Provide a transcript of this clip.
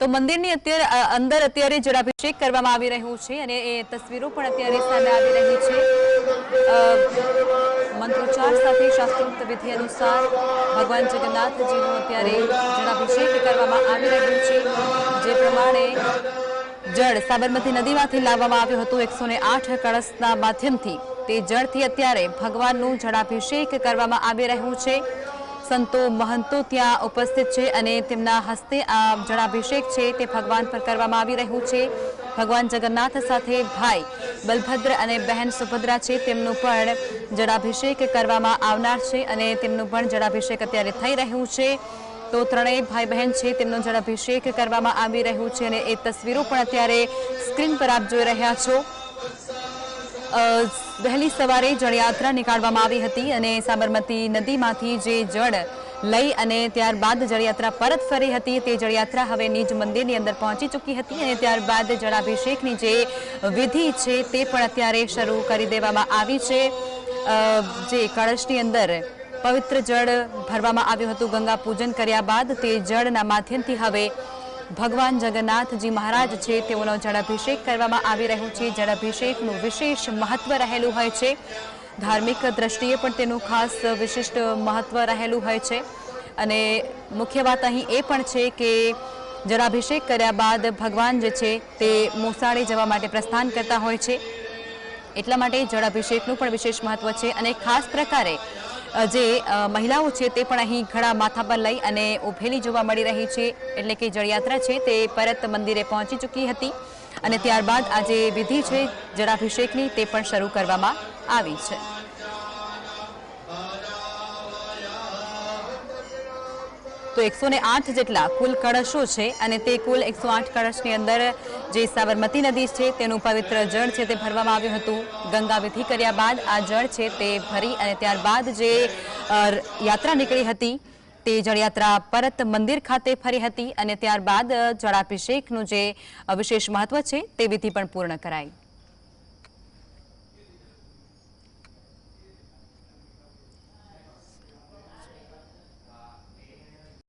તો મંદિરની અંદર અત્યારે જળાભિષેક કરવામાં આવી રહ્યું છે અને એ તસવીરો પણ અત્યારે સામે આવી રહી છે। મંત્રોચ્ચાર સાથે શાસ્ત્રોક્ત વિધિ અનુસાર ભગવાન જગન્નાથજીનું અત્યારે જળાભિષેક કરવામાં આવી રહ્યું છે। જે પ્રમાણે જળ સાબરમતી નદીમાંથી લાવવામાં આવ્યું હતું 108 કળશના માધ્યમથી તે જળથી અત્યારે ભગવાનનું જળાભિષેક કરવામાં આવી રહ્યું છે। संतो महंतो ત્યાં ઉપસ્થિત છે અને તેમના હસ્તે આ જળાભિષેક છે તે ભગવાન પર કરવામાં આવી રહ્યું છે। ભગવાન જગન્નાથ સાથે ભાઈ બલભદ્ર અને બહેન સુભદ્રા છે તેમનું પણ જળાભિષેક કરવામાં આવનાર છે અને તેમનું પણ જળાભિષેક અત્યારે થઈ રહ્યું છે। તો ત્રણેય ભાઈ બહેન છે તેમનો જળાભિષેક કરવામાં આવી રહ્યું છે અને એ તસવીરો પણ અત્યારે સ્ક્રીન પર આપ જોઈ રહ્યા છો। વહેલી સવારે જળયાત્રા નીકાળવામાં આવી હતી અને સાબરમતી નદીમાંથી જે જળ લઈ અને ત્યારબાદ જળયાત્રા પરત ફરી હતી। તે જળયાત્રા હવે નિજ મંદિરની અંદર પહોંચી ચૂકી હતી અને ત્યારબાદ જળાભિષેકની જે વિધિ છે તે પણ અત્યારે શરૂ કરી દેવામાં આવી છે। જે કળશની અંદર પવિત્ર જળ ભરવામાં આવ્યું હતું ગંગા પૂજન કર્યા બાદ તે જળના માધ્યમથી હવે ભગવાન જગન્નાથજી મહારાજ છે તેઓનો જળાભિષેક કરવામાં આવી રહ્યો છે। જળાભિષેકનું વિશેષ મહત્વ રહેલું હોય છે। ધાર્મિક દ્રષ્ટિએ પણ તેનું ખાસ વિશિષ્ટ મહત્વ રહેલું હોય છે અને મુખ્ય વાત અહીં એ પણ છે કે જળાભિષેક કર્યા બાદ ભગવાન જે છે તે મોસાળે જવા માટે પ્રસ્થાન કરતા હોય છે। એટલા માટે જળાભિષેકનું પણ વિશેષ મહત્વ છે અને ખાસ પ્રકારે જે મહિલાઓ છે તે પણ અહીં ઘડા માથા પર લઈ અને ઉભેલી જોવા મળી રહી છે। એટલે કે જળયાત્રા છે તે પરત મંદિરે પહોંચી ચૂકી હતી અને ત્યારબાદ આ જે વિધિ છે જળાભિષેકની તે પણ શરૂ કરવામાં આવી છે। તો 108 જેટલા કુલ કળશો છે અને તે કુલ 108 કળશની અંદર જે સાબરમતી નદી છે તેનું પવિત્ર જળ છે તે ભરવામાં આવ્યું હતું। ગંગા વિધિ કર્યા બાદ આ જળ છે તે ભરી અને ત્યારબાદ જે યાત્રા નીકળી હતી તે જળયાત્રા પરત મંદિર ખાતે ફરી હતી અને ત્યારબાદ જળાભિષેકનું જે વિશેષ મહત્વ છે તે વિધિ પણ પૂર્ણ કરાઈ।